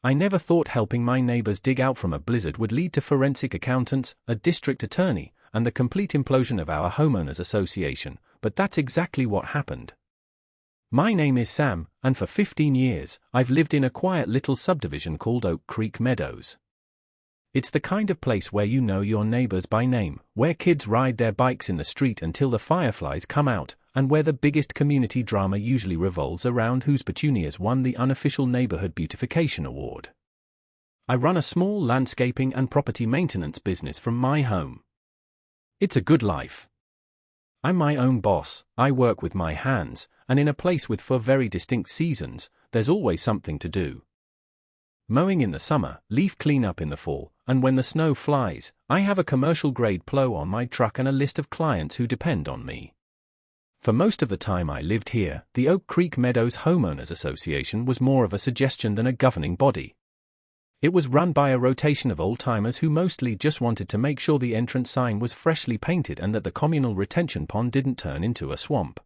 I never thought helping my neighbors dig out from a blizzard would lead to forensic accountants, a district attorney, and the complete implosion of our homeowners association, but that's exactly what happened. My name is Sam, and for 15 years, I've lived in a quiet little subdivision called Oak Creek Meadows. It's the kind of place where you know your neighbors by name, where kids ride their bikes in the street until the fireflies come out, and where the biggest community drama usually revolves around whose petunias won the unofficial Neighborhood Beautification Award. I run a small landscaping and property maintenance business from my home. It's a good life. I'm my own boss, I work with my hands, and in a place with 4 very distinct seasons, there's always something to do. Mowing in the summer, leaf cleanup in the fall, and when the snow flies, I have a commercial-grade plow on my truck and a list of clients who depend on me. For most of the time I lived here, the Oak Creek Meadows Homeowners Association was more of a suggestion than a governing body. It was run by a rotation of old-timers who mostly just wanted to make sure the entrance sign was freshly painted and that the communal retention pond didn't turn into a swamp.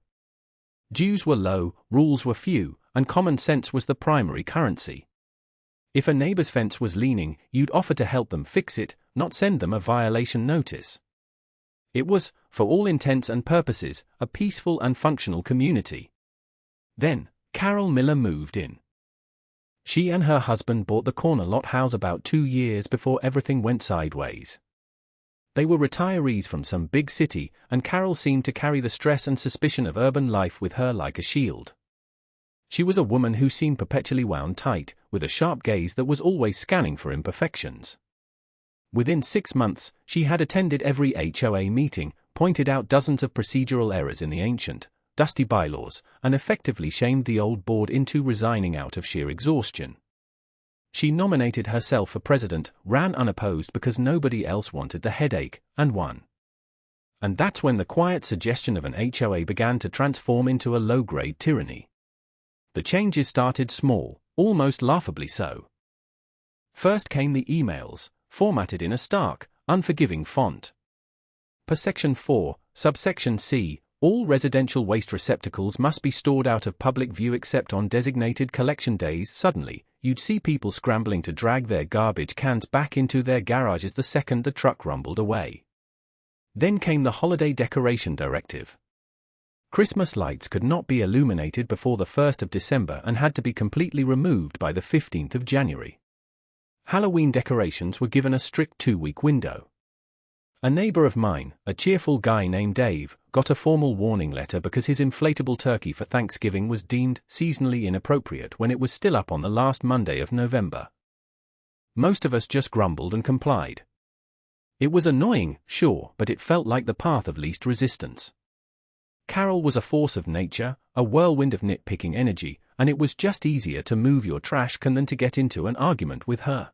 Dues were low, rules were few, and common sense was the primary currency. If a neighbor's fence was leaning, you'd offer to help them fix it, not send them a violation notice. It was, for all intents and purposes, a peaceful and functional community. Then, Carol Miller moved in. She and her husband bought the corner lot house about 2 years before everything went sideways. They were retirees from some big city, and Carol seemed to carry the stress and suspicion of urban life with her like a shield. She was a woman who seemed perpetually wound tight, with a sharp gaze that was always scanning for imperfections. Within 6 months, she had attended every HOA meeting, pointed out dozens of procedural errors in the ancient, dusty bylaws, and effectively shamed the old board into resigning out of sheer exhaustion. She nominated herself for president, ran unopposed because nobody else wanted the headache, and won. And that's when the quiet suggestion of an HOA began to transform into a low-grade tyranny. The changes started small, almost laughably so. First came the emails, formatted in a stark, unforgiving font. Per Section 4, Subsection C, all residential waste receptacles must be stored out of public view except on designated collection days. Suddenly, you'd see people scrambling to drag their garbage cans back into their garages the second the truck rumbled away. Then came the Holiday Decoration Directive. Christmas lights could not be illuminated before the 1st of December and had to be completely removed by the 15th of January. Halloween decorations were given a strict 2-week window. A neighbor of mine, a cheerful guy named Dave, got a formal warning letter because his inflatable turkey for Thanksgiving was deemed seasonally inappropriate when it was still up on the last Monday of November. Most of us just grumbled and complied. It was annoying, sure, but it felt like the path of least resistance. Carol was a force of nature, a whirlwind of nitpicking energy, and it was just easier to move your trash can than to get into an argument with her.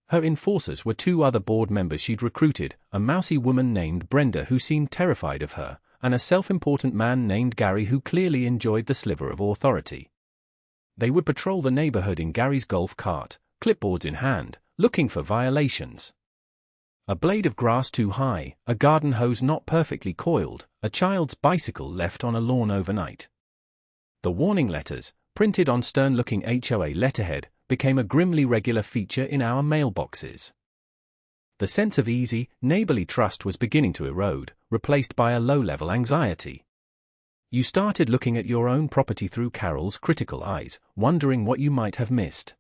Her enforcers were 2 other board members she'd recruited, a mousy woman named Brenda who seemed terrified of her, and a self-important man named Gary who clearly enjoyed the sliver of authority. They would patrol the neighborhood in Gary's golf cart, clipboards in hand, looking for violations. A blade of grass too high, a garden hose not perfectly coiled, a child's bicycle left on a lawn overnight. The warning letters, printed on stern-looking HOA letterhead, became a grimly regular feature in our mailboxes. The sense of easy, neighborly trust was beginning to erode, replaced by a low-level anxiety. You started looking at your own property through Carol's critical eyes, wondering what you might have missed.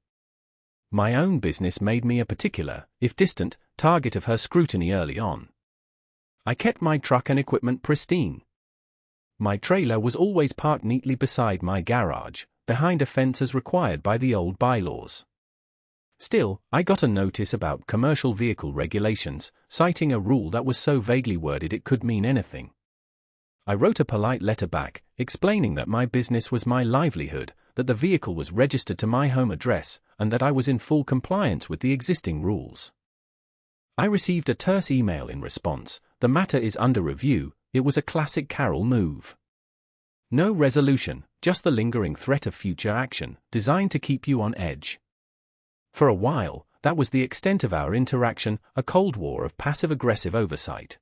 My own business made me a particular, if distant, target of her scrutiny early on. I kept my truck and equipment pristine. My trailer was always parked neatly beside my garage, behind a fence as required by the old bylaws. Still, I got a notice about commercial vehicle regulations, citing a rule that was so vaguely worded it could mean anything. I wrote a polite letter back, explaining that my business was my livelihood, that the vehicle was registered to my home address, and that I was in full compliance with the existing rules. I received a terse email in response. The matter is under review. It was a classic Carol move. No resolution, just the lingering threat of future action, designed to keep you on edge. For a while, that was the extent of our interaction, a cold war of passive-aggressive oversight.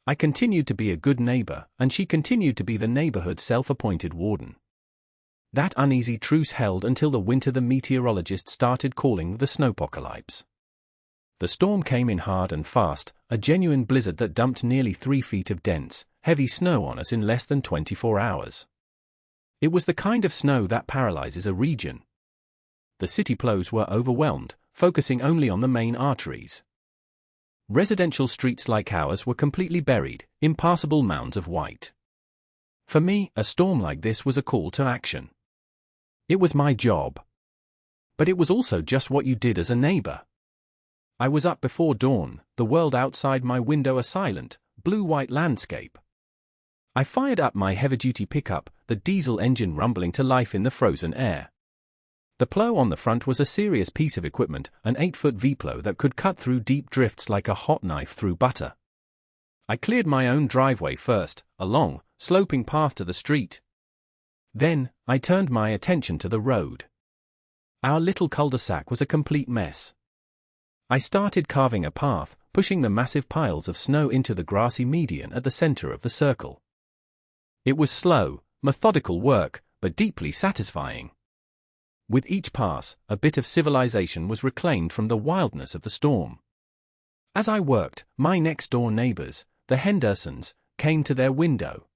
I continued to be a good neighbor, and she continued to be the neighborhood's self-appointed warden. That uneasy truce held until the winter the meteorologists started calling the snowpocalypse. The storm came in hard and fast, a genuine blizzard that dumped nearly 3 feet of dense, heavy snow on us in less than 24 hours. It was the kind of snow that paralyzes a region. The city plows were overwhelmed, focusing only on the main arteries. Residential streets like ours were completely buried, impassable mounds of white. For me, a storm like this was a call to action. It was my job. But it was also just what you did as a neighbor. I was up before dawn, the world outside my window a silent, blue-white landscape. I fired up my heavy-duty pickup, the diesel engine rumbling to life in the frozen air. The plow on the front was a serious piece of equipment, an 8-foot V-plow that could cut through deep drifts like a hot knife through butter. I cleared my own driveway first, a long, sloping path to the street. Then, I turned my attention to the road. Our little cul-de-sac was a complete mess. I started carving a path, pushing the massive piles of snow into the grassy median at the center of the circle. It was slow, methodical work, but deeply satisfying. With each pass, a bit of civilization was reclaimed from the wildness of the storm. As I worked, my next-door neighbors, the Hendersons, came to their window.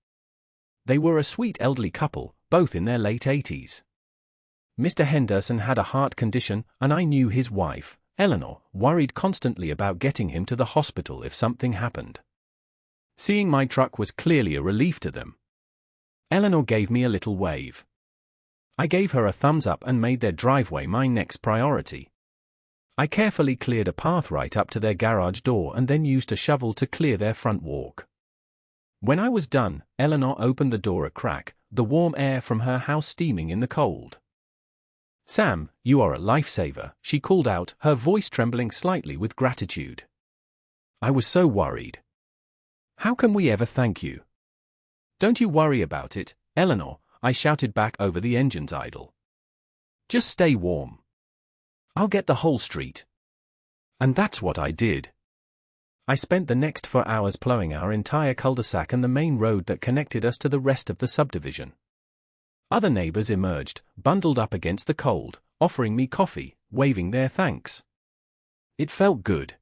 They were a sweet elderly couple, both in their late 80s. Mr. Henderson had a heart condition, and I knew his wife, Eleanor, worried constantly about getting him to the hospital if something happened. Seeing my truck was clearly a relief to them. Eleanor gave me a little wave. I gave her a thumbs up and made their driveway my next priority. I carefully cleared a path right up to their garage door and then used a shovel to clear their front walk. When I was done, Eleanor opened the door a crack, the warm air from her house steaming in the cold. "Sam, you are a lifesaver," she called out, her voice trembling slightly with gratitude. I was so worried. "How can we ever thank you?" "Don't you worry about it, Eleanor," I shouted back over the engine's idle. "Just stay warm. I'll get the whole street." And that's what I did. I spent the next 4 hours plowing our entire cul-de-sac and the main road that connected us to the rest of the subdivision. Other neighbors emerged, bundled up against the cold, offering me coffee, waving their thanks. It felt good.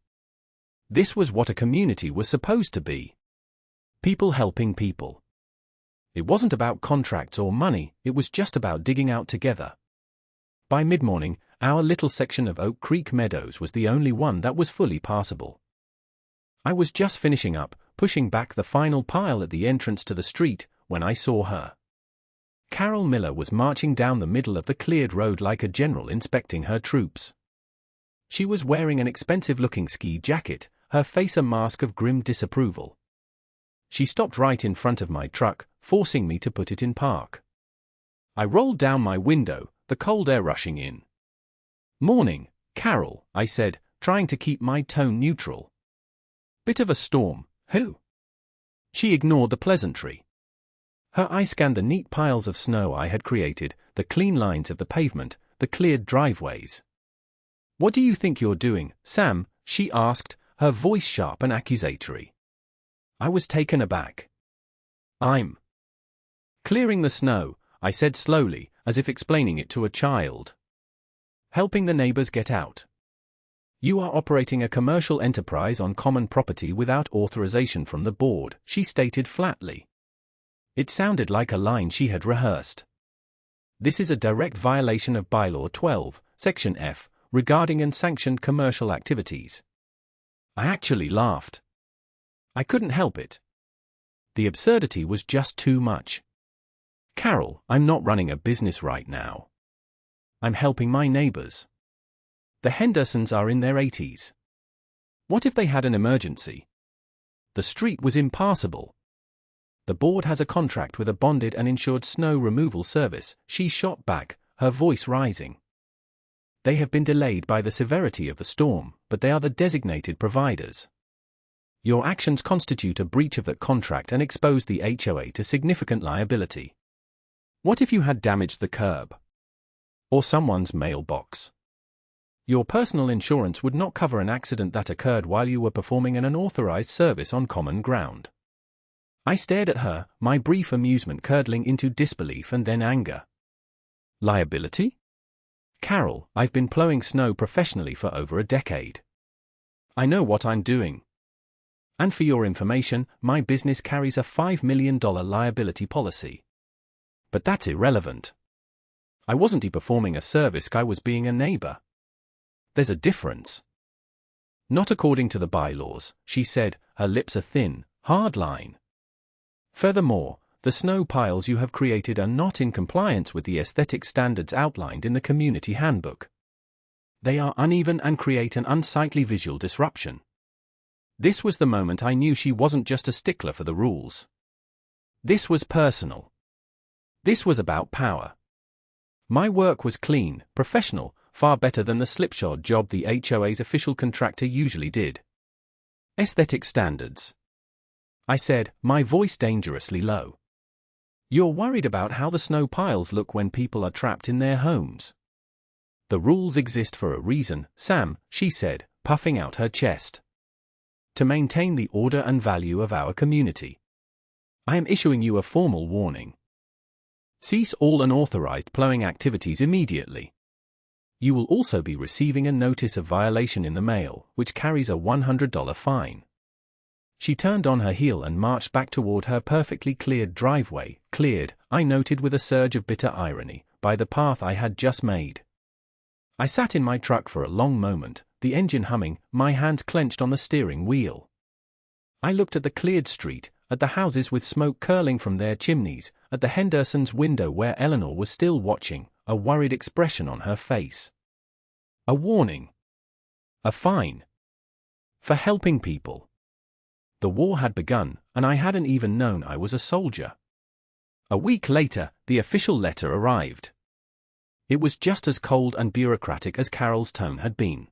This was what a community was supposed to be. People helping people. It wasn't about contracts or money, it was just about digging out together. By mid-morning, our little section of Oak Creek Meadows was the only one that was fully passable. I was just finishing up, pushing back the final pile at the entrance to the street, when I saw her. Carol Miller was marching down the middle of the cleared road like a general inspecting her troops. She was wearing an expensive-looking ski jacket, her face a mask of grim disapproval. She stopped right in front of my truck, forcing me to put it in park. I rolled down my window, the cold air rushing in. "Morning, Carol," I said, trying to keep my tone neutral. "Bit of a storm, who?" She ignored the pleasantry. Her eye scanned the neat piles of snow I had created, the clean lines of the pavement, the cleared driveways. "What do you think you're doing, Sam?" she asked, her voice sharp and accusatory. I was taken aback. "I'm clearing the snow," I said slowly, as if explaining it to a child. "Helping the neighbors get out." "You are operating a commercial enterprise on common property without authorization from the board," she stated flatly. It sounded like a line she had rehearsed. "This is a direct violation of Bylaw 12, Section F, regarding unsanctioned commercial activities." I actually laughed. I couldn't help it. The absurdity was just too much. "Carol, I'm not running a business right now. I'm helping my neighbors. The Hendersons are in their 80s. What if they had an emergency? The street was impassable. The board has a contract with a bonded and insured snow removal service," she shot back, her voice rising. "They have been delayed by the severity of the storm, but they are the designated providers. Your actions constitute a breach of that contract and expose the HOA to significant liability. What if you had damaged the curb? Or someone's mailbox? Your personal insurance would not cover an accident that occurred while you were performing an unauthorized service on common ground." I stared at her, my brief amusement curdling into disbelief and then anger. Liability? Carol, I've been plowing snow professionally for over a decade. I know what I'm doing. And for your information, my business carries a $5 million liability policy. But that's irrelevant. I wasn't performing a service, I was being a neighbor. There's a difference. Not according to the bylaws, she said, her lips a thin, hard line. Furthermore, the snow piles you have created are not in compliance with the aesthetic standards outlined in the community handbook. They are uneven and create an unsightly visual disruption. This was the moment I knew she wasn't just a stickler for the rules. This was personal. This was about power. My work was clean, professional, far better than the slipshod job the HOA's official contractor usually did. Aesthetic standards. I said, my voice dangerously low. You're worried about how the snow piles look when people are trapped in their homes. The rules exist for a reason, Sam, she said, puffing out her chest. To maintain the order and value of our community. I am issuing you a formal warning. Cease all unauthorized plowing activities immediately. You will also be receiving a notice of violation in the mail, which carries a $100 fine. She turned on her heel and marched back toward her perfectly cleared driveway, cleared, I noted with a surge of bitter irony, by the path I had just made. I sat in my truck for a long moment, the engine humming, my hands clenched on the steering wheel. I looked at the cleared street, at the houses with smoke curling from their chimneys, at the Hendersons' window where Eleanor was still watching, a worried expression on her face. A warning. A fine. For helping people. The war had begun, and I hadn't even known I was a soldier. A week later, the official letter arrived. It was just as cold and bureaucratic as Carol's tone had been.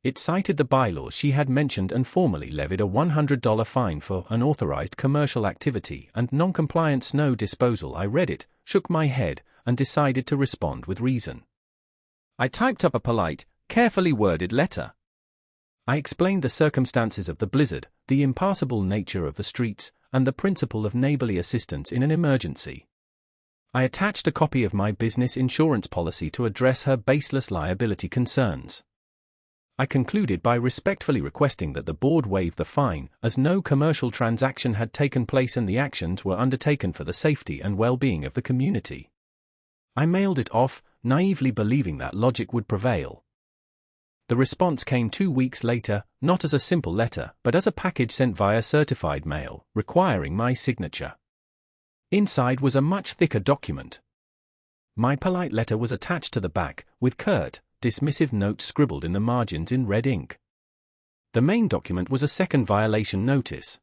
It cited the bylaws she had mentioned and formally levied a $100 fine for unauthorized commercial activity and non-compliant snow disposal. I read it, shook my head, and decided to respond with reason. I typed up a polite, carefully worded letter. I explained the circumstances of the blizzard, the impassable nature of the streets, and the principle of neighborly assistance in an emergency. I attached a copy of my business insurance policy to address her baseless liability concerns. I concluded by respectfully requesting that the board waive the fine, as no commercial transaction had taken place and the actions were undertaken for the safety and well-being of the community. I mailed it off, naively believing that logic would prevail. The response came 2 weeks later, not as a simple letter, but as a package sent via certified mail, requiring my signature. Inside was a much thicker document. My polite letter was attached to the back, with curt, dismissive notes scribbled in the margins in red ink. The main document was a second violation notice.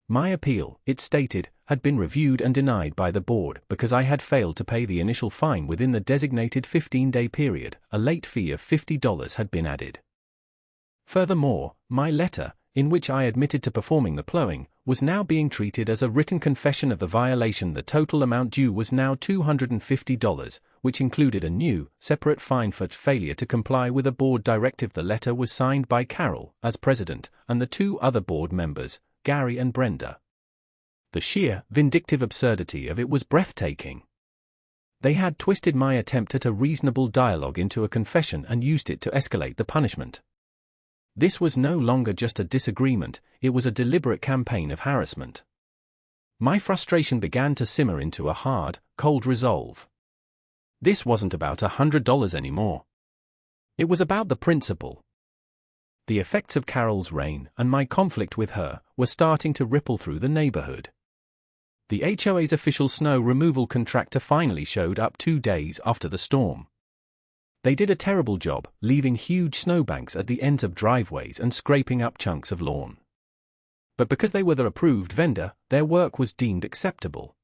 My appeal, it stated, had been reviewed and denied by the board because I had failed to pay the initial fine within the designated 15-day period. A late fee of $50 had been added. Furthermore, my letter, in which I admitted to performing the plowing, was now being treated as a written confession of the violation. The total amount due was now $250, which included a new, separate fine for failure to comply with a board directive. The letter was signed by Carol, as president, and the 2 other board members, Gary and Brenda. The sheer, vindictive absurdity of it was breathtaking. They had twisted my attempt at a reasonable dialogue into a confession and used it to escalate the punishment. This was no longer just a disagreement, it was a deliberate campaign of harassment. My frustration began to simmer into a hard, cold resolve. This wasn't about $100 anymore. It was about the principle. The effects of Carol's reign and my conflict with her were starting to ripple through the neighborhood. The HOA's official snow removal contractor finally showed up 2 days after the storm. They did a terrible job, leaving huge snowbanks at the ends of driveways and scraping up chunks of lawn. But because they were the approved vendor, their work was deemed acceptable.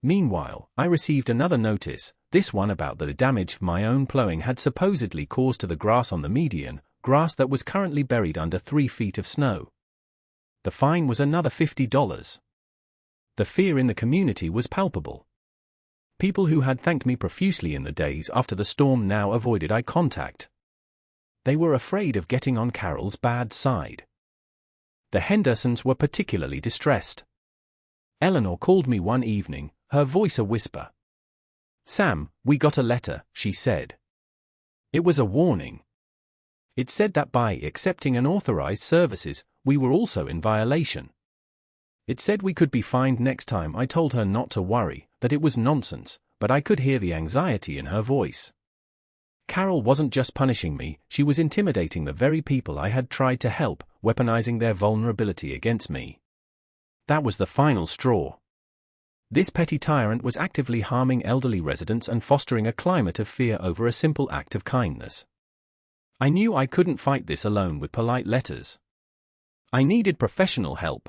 Meanwhile, I received another notice, this one about the damage my own plowing had supposedly caused to the grass on the median, grass that was currently buried under 3 feet of snow. The fine was another $50. The fear in the community was palpable. People who had thanked me profusely in the days after the storm now avoided eye contact. They were afraid of getting on Carol's bad side. The Hendersons were particularly distressed. Eleanor called me one evening, her voice a whisper. "Sam, we got a letter," she said. It was a warning. It said that by accepting unauthorized services, we were also in violation. It said we could be fined next time. I told her not to worry, that it was nonsense, but I could hear the anxiety in her voice. Carol wasn't just punishing me, she was intimidating the very people I had tried to help, weaponizing their vulnerability against me. That was the final straw. This petty tyrant was actively harming elderly residents and fostering a climate of fear over a simple act of kindness. I knew I couldn't fight this alone with polite letters. I needed professional help.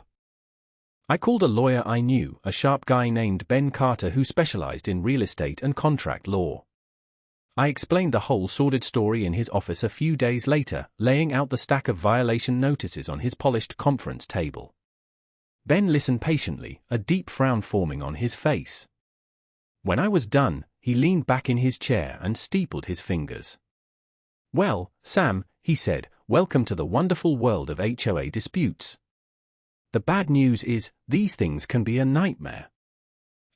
I called a lawyer I knew, a sharp guy named Ben Carter who specialized in real estate and contract law. I explained the whole sordid story in his office a few days later, laying out the stack of violation notices on his polished conference table. Ben listened patiently, a deep frown forming on his face. When I was done, he leaned back in his chair and steepled his fingers. "Well, Sam," he said, "welcome to the wonderful world of HOA disputes. The bad news is, these things can be a nightmare.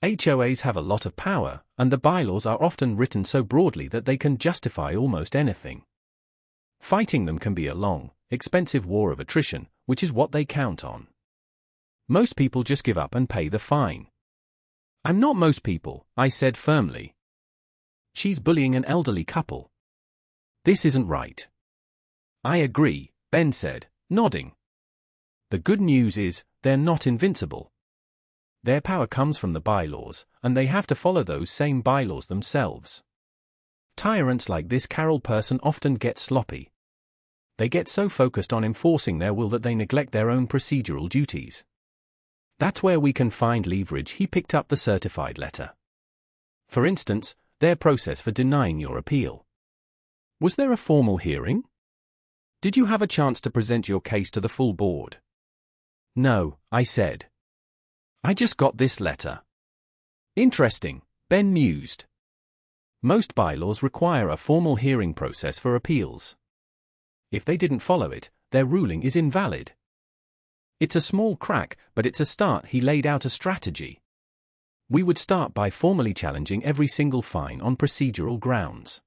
HOAs have a lot of power, and the bylaws are often written so broadly that they can justify almost anything. Fighting them can be a long, expensive war of attrition, which is what they count on. Most people just give up and pay the fine." "I'm not most people," I said firmly. "She's bullying an elderly couple. This isn't right." "I agree," Ben said, nodding. "The good news is, they're not invincible. Their power comes from the bylaws, and they have to follow those same bylaws themselves. Tyrants like this Carol person often get sloppy. They get so focused on enforcing their will that they neglect their own procedural duties. That's where we can find leverage." He picked up the certified letter. "For instance, their process for denying your appeal. Was there a formal hearing? Did you have a chance to present your case to the full board?" "No," I said. "I just got this letter." "Interesting," Ben mused. "Most bylaws require a formal hearing process for appeals. If they didn't follow it, their ruling is invalid. It's a small crack, but it's a start." He laid out a strategy. "We would start by formally challenging every single fine on procedural grounds.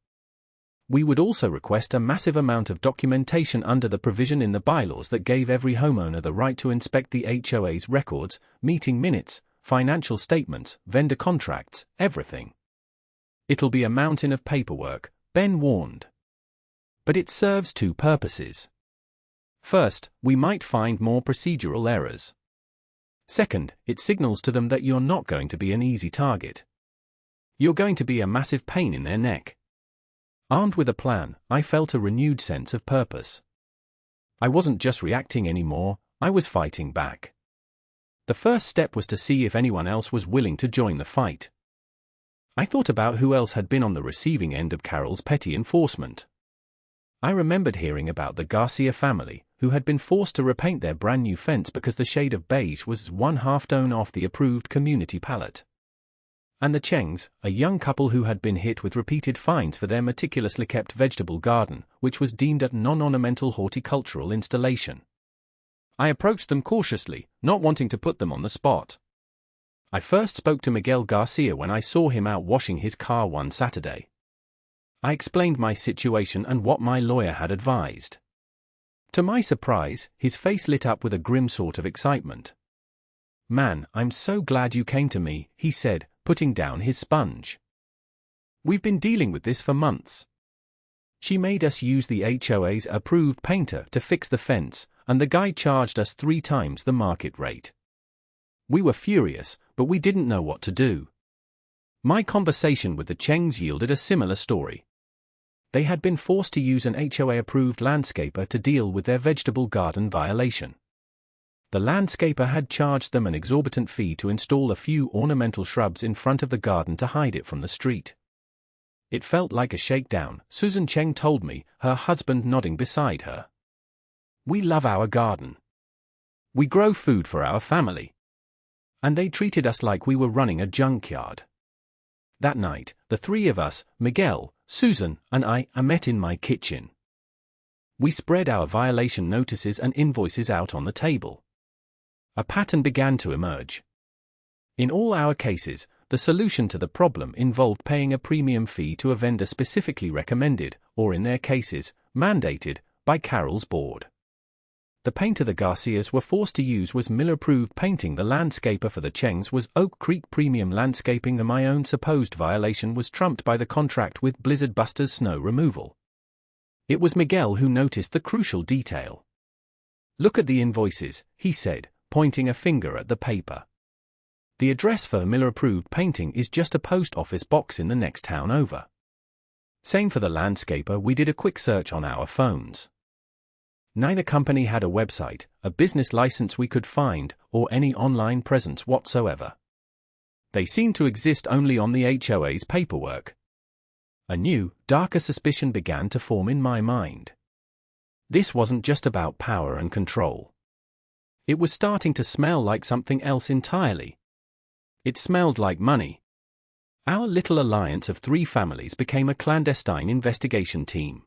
We would also request a massive amount of documentation under the provision in the bylaws that gave every homeowner the right to inspect the HOA's records, meeting minutes, financial statements, vendor contracts, everything. It'll be a mountain of paperwork," Ben warned. "But it serves two purposes. First, we might find more procedural errors. Second, it signals to them that you're not going to be an easy target. You're going to be a massive pain in their neck." Armed with a plan, I felt a renewed sense of purpose. I wasn't just reacting anymore, I was fighting back. The first step was to see if anyone else was willing to join the fight. I thought about who else had been on the receiving end of Carol's petty enforcement. I remembered hearing about the Garcia family, who had been forced to repaint their brand new fence because the shade of beige was 1/2 tone off the approved community palette. And the Chengs, a young couple who had been hit with repeated fines for their meticulously kept vegetable garden, which was deemed a non-ornamental horticultural installation. I approached them cautiously, not wanting to put them on the spot. I first spoke to Miguel Garcia when I saw him out washing his car one Saturday. I explained my situation and what my lawyer had advised. To my surprise, his face lit up with a grim sort of excitement. "Man, I'm so glad you came to me," he said, putting down his sponge. "We've been dealing with this for months. She made us use the HOA's approved painter to fix the fence, and the guy charged us 3 times the market rate. We were furious, but we didn't know what to do." My conversation with the Chengs yielded a similar story. They had been forced to use an HOA-approved landscaper to deal with their vegetable garden violation. The landscaper had charged them an exorbitant fee to install a few ornamental shrubs in front of the garden to hide it from the street. It felt like a shakedown, Susan Cheng told me, her husband nodding beside her. "We love our garden. We grow food for our family. And they treated us like we were running a junkyard." That night, the 3 of us, Miguel, Susan, and I, met in my kitchen. We spread our violation notices and invoices out on the table. A pattern began to emerge. In all our cases, the solution to the problem involved paying a premium fee to a vendor specifically recommended, or in their cases, mandated, by Carol's board. The painter the Garcias were forced to use was Miller-approved painting. The landscaper for the Chengs was Oak Creek Premium Landscaping. My own supposed violation was trumped by the contract with Blizzard Busters Snow Removal. It was Miguel who noticed the crucial detail. "Look at the invoices," he said, pointing a finger at the paper. "The address for Miller-approved painting is just a post office box in the next town over. Same for the landscaper." We did a quick search on our phones. Neither company had a website, a business license we could find, or any online presence whatsoever. They seemed to exist only on the HOA's paperwork. A new, darker suspicion began to form in my mind. This wasn't just about power and control. It was starting to smell like something else entirely. It smelled like money. Our little alliance of 3 families became a clandestine investigation team.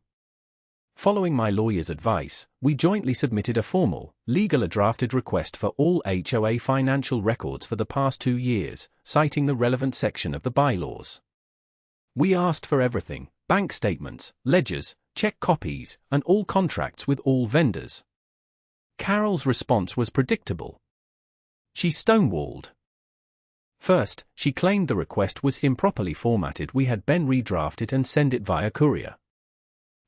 Following my lawyer's advice, we jointly submitted a formal, legally drafted request for all HOA financial records for the past 2 years, citing the relevant section of the bylaws. We asked for everything: bank statements, ledgers, check copies, and all contracts with all vendors. Carol's response was predictable. She stonewalled. First, she claimed the request was improperly formatted. We had Ben redraft it and send it via courier.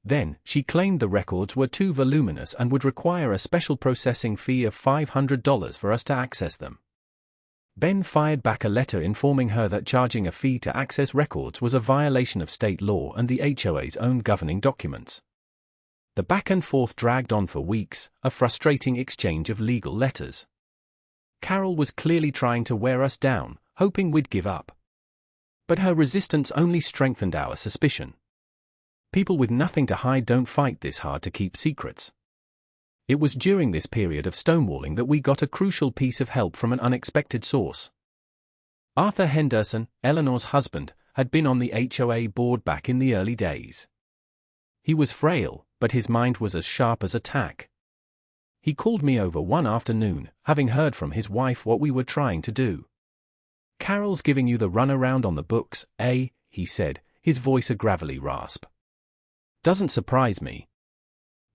Then, she claimed the records were too voluminous and would require a special processing fee of $500 for us to access them. Ben fired back a letter informing her that charging a fee to access records was a violation of state law and the HOA's own governing documents. The back and forth dragged on for weeks, a frustrating exchange of legal letters. Carol was clearly trying to wear us down, hoping we'd give up. But her resistance only strengthened our suspicion. People with nothing to hide don't fight this hard to keep secrets. It was during this period of stonewalling that we got a crucial piece of help from an unexpected source. Arthur Henderson, Eleanor's husband, had been on the HOA board back in the early days. He was frail, but his mind was as sharp as a tack. He called me over one afternoon, having heard from his wife what we were trying to do. "Carol's giving you the runaround on the books, eh?" he said, his voice a gravelly rasp. "Doesn't surprise me.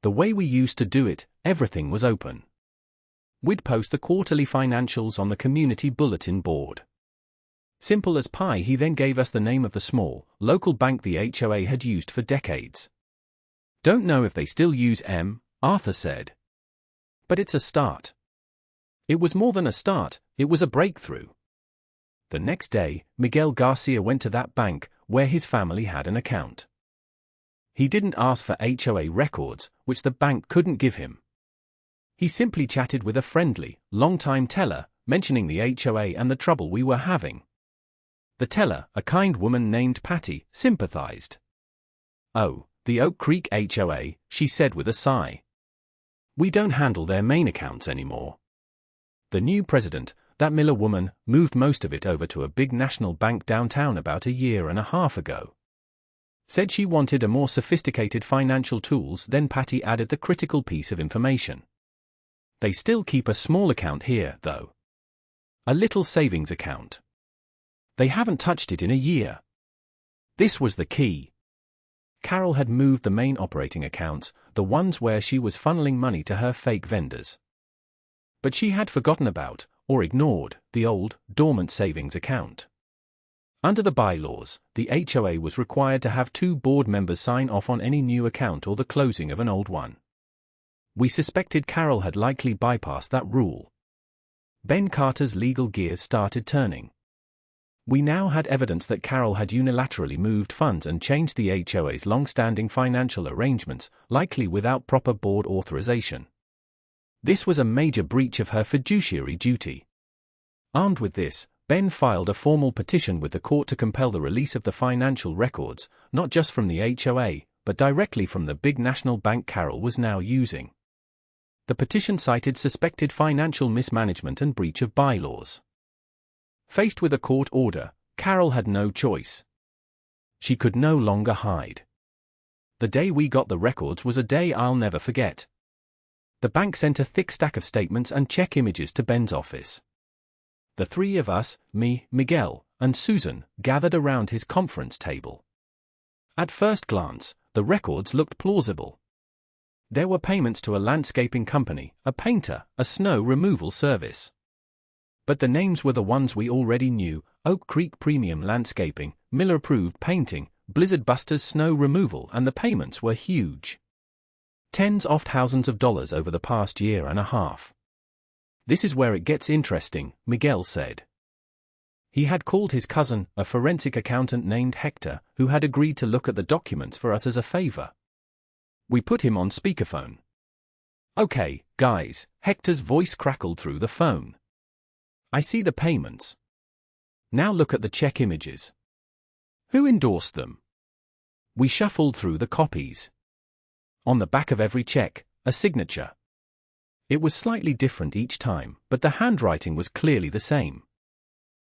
The way we used to do it, everything was open. We'd post the quarterly financials on the community bulletin board. Simple as pie." He then gave us the name of the small, local bank the HOA had used for decades. "Don't know if they still use M," Arthur said. "But it's a start." It was more than a start, it was a breakthrough. The next day, Miguel Garcia went to that bank, where his family had an account. He didn't ask for HOA records, which the bank couldn't give him. He simply chatted with a friendly, long-time teller, mentioning the HOA and the trouble we were having. The teller, a kind woman named Patty, sympathized. "Oh, the Oak Creek HOA," she said with a sigh. "We don't handle their main accounts anymore. The new president, that Miller woman, moved most of it over to a big national bank downtown about a year and a half ago. Said she wanted a more sophisticated financial tools." Then Patty added the critical piece of information. "They still keep a small account here, though. A little savings account. They haven't touched it in a year." This was the key. Carol had moved the main operating accounts, the ones where she was funneling money to her fake vendors. But she had forgotten about, or ignored, the old, dormant savings account. Under the bylaws, the HOA was required to have 2 board members sign off on any new account or the closing of an old one. We suspected Carol had likely bypassed that rule. Ben Carter's legal gears started turning. We now had evidence that Carol had unilaterally moved funds and changed the HOA's long-standing financial arrangements, likely without proper board authorization. This was a major breach of her fiduciary duty. Armed with this, Ben filed a formal petition with the court to compel the release of the financial records, not just from the HOA, but directly from the big national bank Carol was now using. The petition cited suspected financial mismanagement and breach of bylaws. Faced with a court order, Carol had no choice. She could no longer hide. The day we got the records was a day I'll never forget. The bank sent a thick stack of statements and check images to Ben's office. The 3 of us, me, Miguel, and Susan gathered around his conference table. At first glance, the records looked plausible. There were payments to a landscaping company, a painter, a snow removal service. But the names were the ones we already knew: Oak Creek Premium Landscaping, Miller-approved painting, Blizzard Busters snow removal, and the payments were huge. Tens of thousands of dollars over the past year and a half. This is where it gets interesting, Miguel said. He had called his cousin, a forensic accountant named Hector, who had agreed to look at the documents for us as a favor. We put him on speakerphone. "Okay, guys," Hector's voice crackled through the phone. "I see the payments. Now look at the check images. Who endorsed them?" We shuffled through the copies. On the back of every check, a signature. It was slightly different each time, but the handwriting was clearly the same.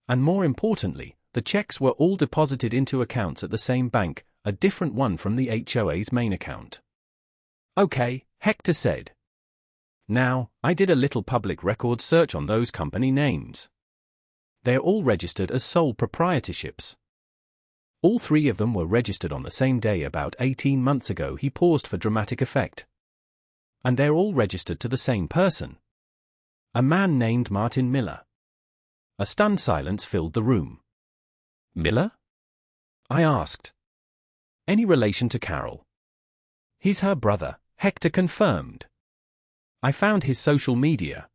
And more importantly, the checks were all deposited into accounts at the same bank, a different one from the HOA's main account. "Okay," Hector said. "Now, I did a little public record search on those company names. They're all registered as sole proprietorships. All three of them were registered on the same day about 18 months ago." He paused for dramatic effect. "And they're all registered to the same person. A man named Martin Miller." A stunned silence filled the room. "Miller?" I asked. "Any relation to Carol?" "He's her brother," Hector confirmed. "I found his social media.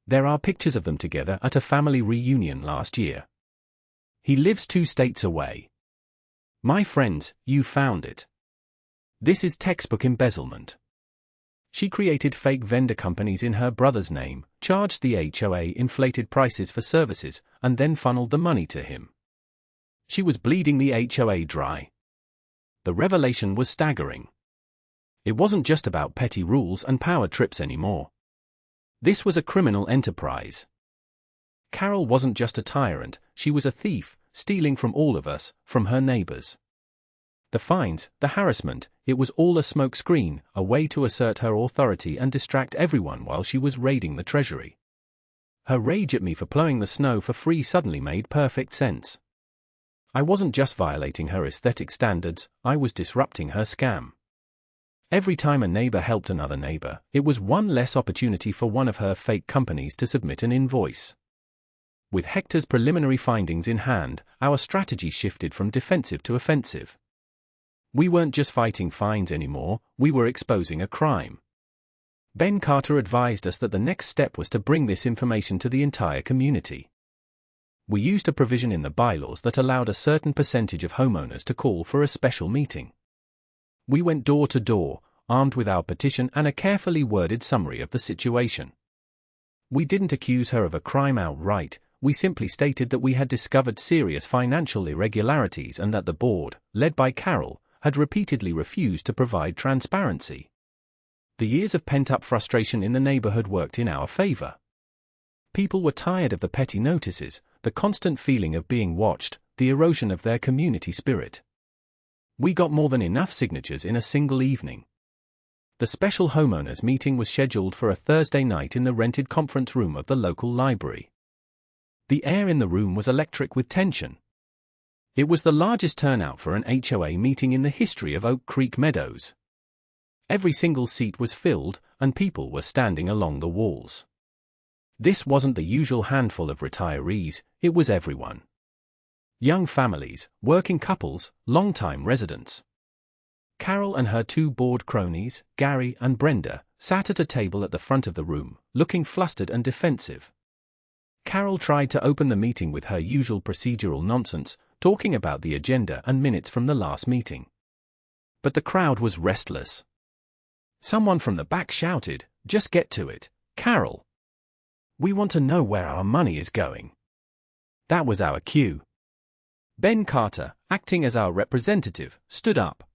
There are pictures of them together at a family reunion last year. He lives 2 states away. My friends, you found it. This is textbook embezzlement. She created fake vendor companies in her brother's name, charged the HOA inflated prices for services, and then funneled the money to him. She was bleeding the HOA dry." The revelation was staggering. It wasn't just about petty rules and power trips anymore. This was a criminal enterprise. Carol wasn't just a tyrant, she was a thief, stealing from all of us, from her neighbors. The fines, the harassment, it was all a smokescreen, a way to assert her authority and distract everyone while she was raiding the treasury. Her rage at me for plowing the snow for free suddenly made perfect sense. I wasn't just violating her aesthetic standards, I was disrupting her scam. Every time a neighbor helped another neighbor, it was one less opportunity for one of her fake companies to submit an invoice. With Hector's preliminary findings in hand, our strategy shifted from defensive to offensive. We weren't just fighting fines anymore, we were exposing a crime. Ben Carter advised us that the next step was to bring this information to the entire community. We used a provision in the bylaws that allowed a certain percentage of homeowners to call for a special meeting. We went door to door, armed with our petition and a carefully worded summary of the situation. We didn't accuse her of a crime outright, we simply stated that we had discovered serious financial irregularities and that the board, led by Carol, had repeatedly refused to provide transparency. The years of pent-up frustration in the neighborhood worked in our favor. People were tired of the petty notices, the constant feeling of being watched, the erosion of their community spirit. We got more than enough signatures in a single evening. The special homeowners meeting was scheduled for a Thursday night in the rented conference room of the local library. The air in the room was electric with tension. It was the largest turnout for an HOA meeting in the history of Oak Creek Meadows. Every single seat was filled, and people were standing along the walls. This wasn't the usual handful of retirees, it was everyone. Young families, working couples, long-time residents. Carol and her 2 board cronies, Gary and Brenda, sat at a table at the front of the room, looking flustered and defensive. Carol tried to open the meeting with her usual procedural nonsense, talking about the agenda and minutes from the last meeting. But the crowd was restless. Someone from the back shouted, "Just get to it, Carol. We want to know where our money is going." That was our cue. Ben Carter, acting as our representative, stood up.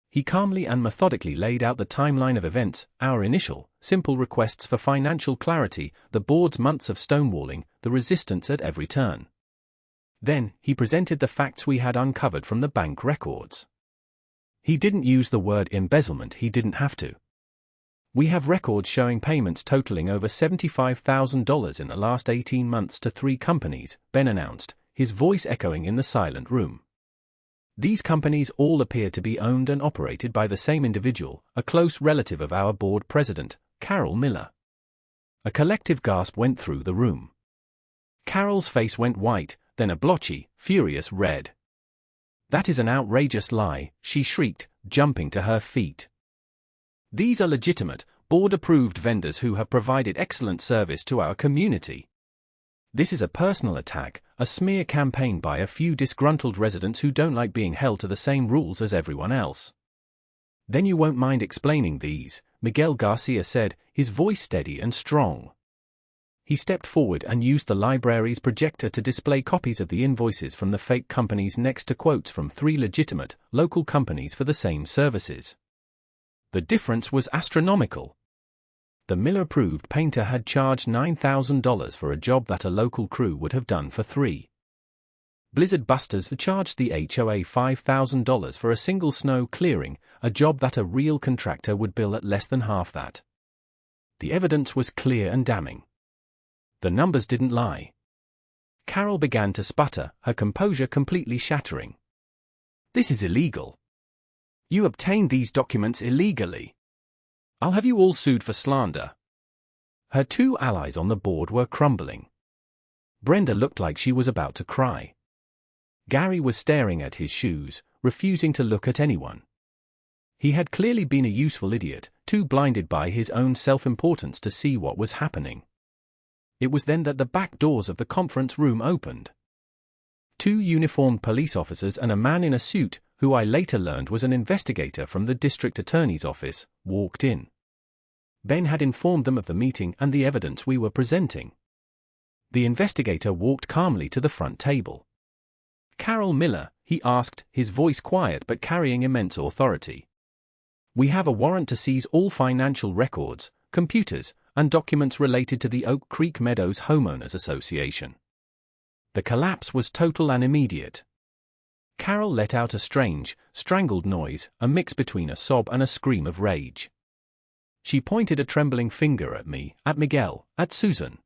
He calmly and methodically laid out the timeline of events, our initial, simple requests for financial clarity, the board's months of stonewalling, the resistance at every turn. Then, he presented the facts we had uncovered from the bank records. He didn't use the word embezzlement, he didn't have to. We have records showing payments totaling over $75,000 in the last 18 months to 3 companies, Ben announced, his voice echoing in the silent room. These companies all appear to be owned and operated by the same individual, a close relative of our board president, Carol Miller. A collective gasp went through the room. Carol's face went white, then a blotchy, furious red. "That is an outrageous lie," she shrieked, jumping to her feet. "These are legitimate, board-approved vendors who have provided excellent service to our community. This is a personal attack, a smear campaign by a few disgruntled residents who don't like being held to the same rules as everyone else." "Then you won't mind explaining these," Miguel Garcia said, his voice steady and strong. He stepped forward and used the library's projector to display copies of the invoices from the fake companies next to quotes from 3 legitimate, local companies for the same services. The difference was astronomical. The Miller-approved painter had charged $9,000 for a job that a local crew would have done for $3. Blizzard Busters had charged the HOA $5,000 for a single snow clearing, a job that a real contractor would bill at less than half that. The evidence was clear and damning. The numbers didn't lie. Carol began to sputter, her composure completely shattering. "This is illegal. You obtained these documents illegally. I'll have you all sued for slander." Her 2 allies on the board were crumbling. Brenda looked like she was about to cry. Gary was staring at his shoes, refusing to look at anyone. He had clearly been a useful idiot, too blinded by his own self-importance to see what was happening. It was then that the back doors of the conference room opened. 2 uniformed police officers and a man in a suit, who I later learned was an investigator from the district attorney's office, walked in. Ben had informed them of the meeting and the evidence we were presenting. The investigator walked calmly to the front table. "Carol Miller," he asked, his voice quiet but carrying immense authority. "We have a warrant to seize all financial records, computers, and documents related to the Oak Creek Meadows Homeowners Association." The collapse was total and immediate. Carol let out a strange, strangled noise, a mix between a sob and a scream of rage. She pointed a trembling finger at me, at Miguel, at Susan.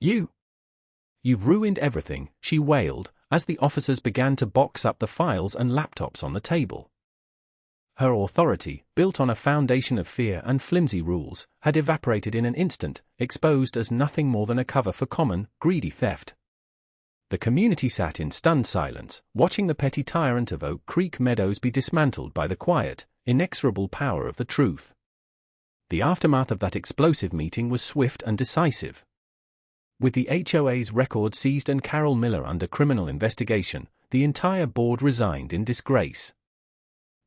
You've ruined everything," she wailed, as the officers began to box up the files and laptops on the table. Her authority, built on a foundation of fear and flimsy rules, had evaporated in an instant, exposed as nothing more than a cover for common, greedy theft. The community sat in stunned silence, watching the petty tyrant of Oak Creek Meadows be dismantled by the quiet, inexorable power of the truth. The aftermath of that explosive meeting was swift and decisive. With the HOA's record seized and Carol Miller under criminal investigation, the entire board resigned in disgrace.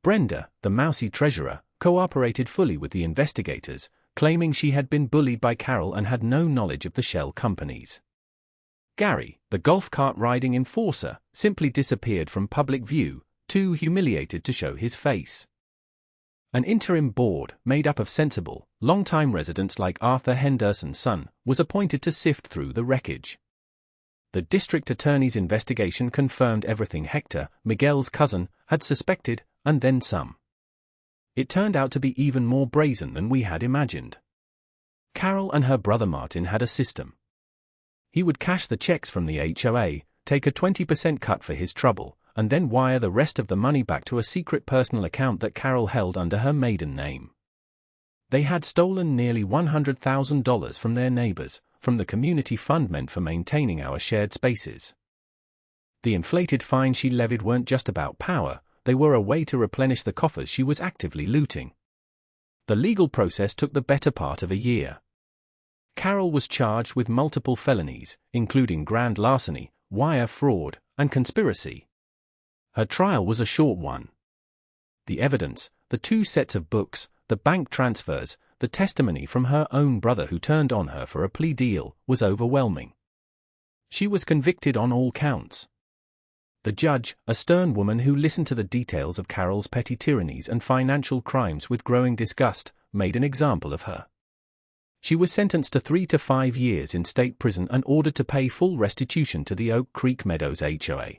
Brenda, the mousy treasurer, cooperated fully with the investigators, claiming she had been bullied by Carol and had no knowledge of the shell companies. Gary, the golf cart riding enforcer, simply disappeared from public view, too humiliated to show his face. An interim board, made up of sensible, long-time residents like Arthur Henderson's son, was appointed to sift through the wreckage. The district attorney's investigation confirmed everything Hector, Miguel's cousin, had suspected, and then some. It turned out to be even more brazen than we had imagined. Carol and her brother Martin had a system. He would cash the checks from the HOA, take a 20% cut for his trouble, and then wire the rest of the money back to a secret personal account that Carol held under her maiden name. They had stolen nearly $100,000 from their neighbors, from the community fund meant for maintaining our shared spaces. The inflated fines she levied weren't just about power, they were a way to replenish the coffers she was actively looting. The legal process took the better part of a year. Carol was charged with multiple felonies, including grand larceny, wire fraud, and conspiracy. Her trial was a short one. The evidence, the 2 sets of books, the bank transfers, the testimony from her own brother who turned on her for a plea deal, was overwhelming. She was convicted on all counts. The judge, a stern woman who listened to the details of Carol's petty tyrannies and financial crimes with growing disgust, made an example of her. She was sentenced to 3 to 5 years in state prison and ordered to pay full restitution to the Oak Creek Meadows HOA.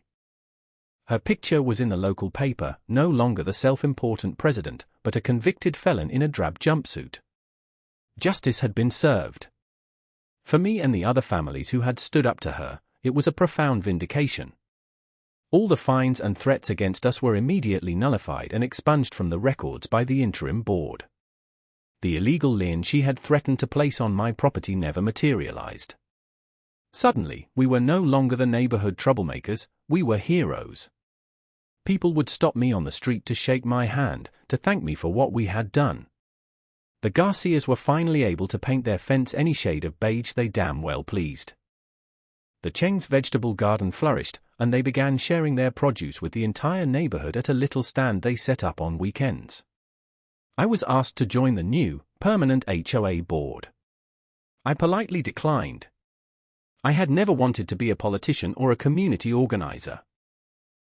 Her picture was in the local paper, no longer the self-important president, but a convicted felon in a drab jumpsuit. Justice had been served. For me and the other families who had stood up to her, it was a profound vindication. All the fines and threats against us were immediately nullified and expunged from the records by the interim board. The illegal lien she had threatened to place on my property never materialized. Suddenly, we were no longer the neighborhood troublemakers, we were heroes. People would stop me on the street to shake my hand, to thank me for what we had done. The Garcias were finally able to paint their fence any shade of beige they damn well pleased. The Cheng's vegetable garden flourished, and they began sharing their produce with the entire neighborhood at a little stand they set up on weekends. I was asked to join the new, permanent HOA board. I politely declined. I had never wanted to be a politician or a community organizer.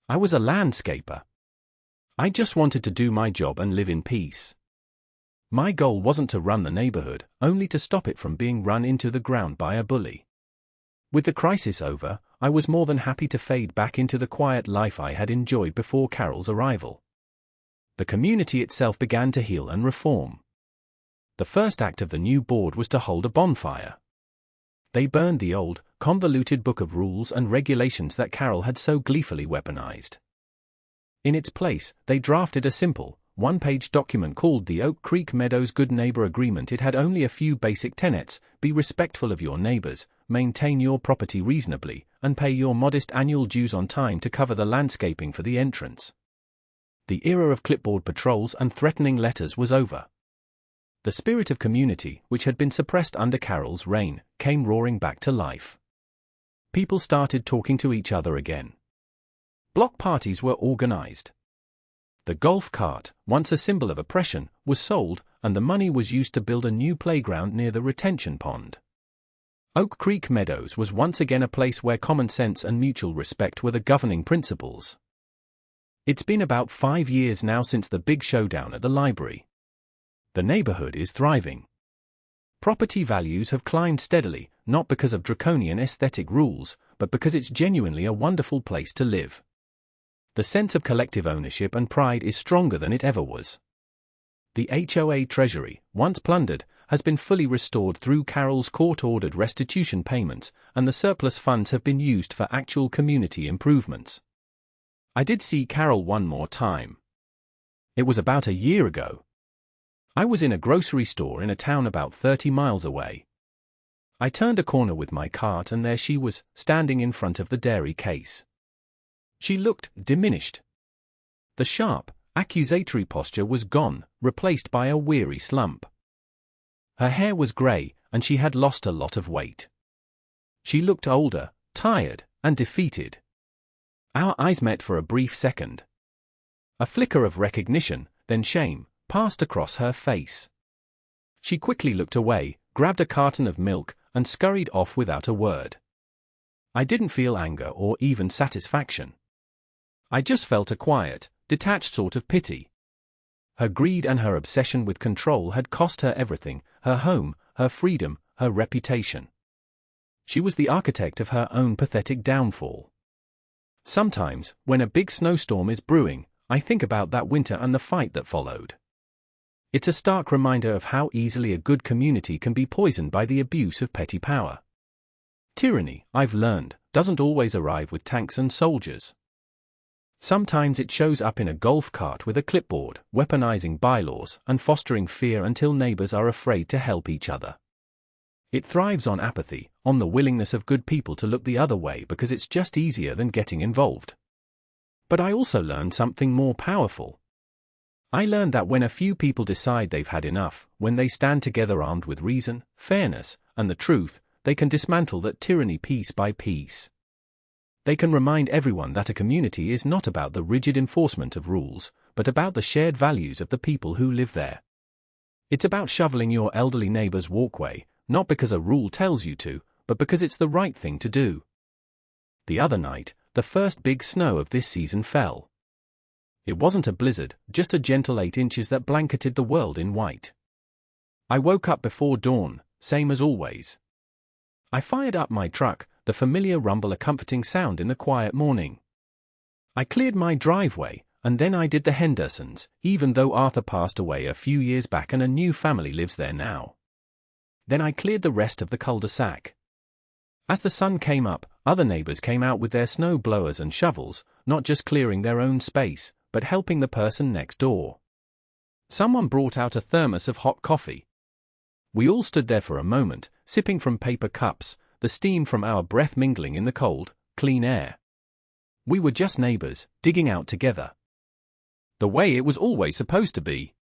I was a landscaper. I just wanted to do my job and live in peace. My goal wasn't to run the neighborhood, only to stop it from being run into the ground by a bully. With the crisis over, I was more than happy to fade back into the quiet life I had enjoyed before Carol's arrival. The community itself began to heal and reform. The first act of the new board was to hold a bonfire. They burned the old, convoluted book of rules and regulations that Carol had so gleefully weaponized. In its place, they drafted a simple, one-page document called the Oak Creek Meadows Good Neighbor Agreement. It had only a few basic tenets: be respectful of your neighbors, maintain your property reasonably, and pay your modest annual dues on time to cover the landscaping for the entrance. The era of clipboard patrols and threatening letters was over. The spirit of community, which had been suppressed under Carol's reign, came roaring back to life. People started talking to each other again. Block parties were organized. The golf cart, once a symbol of oppression, was sold, and the money was used to build a new playground near the retention pond. Oak Creek Meadows was once again a place where common sense and mutual respect were the governing principles. It's been about 5 years now since the big showdown at the library. The neighborhood is thriving. Property values have climbed steadily, not because of draconian aesthetic rules, but because it's genuinely a wonderful place to live. The sense of collective ownership and pride is stronger than it ever was. The HOA treasury, once plundered, has been fully restored through Carol's court-ordered restitution payments, and the surplus funds have been used for actual community improvements. I did see Carol one more time. It was about a year ago. I was in a grocery store in a town about 30 miles away. I turned a corner with my cart and there she was, standing in front of the dairy case. She looked diminished. The sharp, accusatory posture was gone, replaced by a weary slump. Her hair was grey, and she had lost a lot of weight. She looked older, tired, and defeated. Our eyes met for a brief second. A flicker of recognition, then shame, passed across her face. She quickly looked away, grabbed a carton of milk, and scurried off without a word. I didn't feel anger or even satisfaction. I just felt a quiet, detached sort of pity. Her greed and her obsession with control had cost her everything: her home, her freedom, her reputation. She was the architect of her own pathetic downfall. Sometimes, when a big snowstorm is brewing, I think about that winter and the fight that followed. It's a stark reminder of how easily a good community can be poisoned by the abuse of petty power. Tyranny, I've learned, doesn't always arrive with tanks and soldiers. Sometimes it shows up in a golf cart with a clipboard, weaponizing bylaws and fostering fear until neighbors are afraid to help each other. It thrives on apathy, on the willingness of good people to look the other way because it's just easier than getting involved. But I also learned something more powerful. I learned that when a few people decide they've had enough, when they stand together armed with reason, fairness, and the truth, they can dismantle that tyranny piece by piece. They can remind everyone that a community is not about the rigid enforcement of rules, but about the shared values of the people who live there. It's about shoveling your elderly neighbor's walkway, not because a rule tells you to, but because it's the right thing to do. The other night, the first big snow of this season fell. It wasn't a blizzard, just a gentle 8 inches that blanketed the world in white. I woke up before dawn, same as always. I fired up my truck, the familiar rumble a comforting sound in the quiet morning. I cleared my driveway, and then I did the Hendersons, even though Arthur passed away a few years back and a new family lives there now. Then I cleared the rest of the cul-de-sac. As the sun came up, other neighbors came out with their snow blowers and shovels, not just clearing their own space, but helping the person next door. Someone brought out a thermos of hot coffee. We all stood there for a moment, sipping from paper cups, the steam from our breath mingling in the cold, clean air. We were just neighbors, digging out together. The way it was always supposed to be.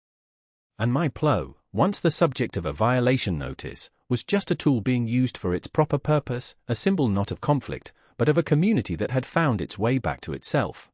And my plow, once the subject of a violation notice, was just a tool being used for its proper purpose, a symbol not of conflict, but of a community that had found its way back to itself.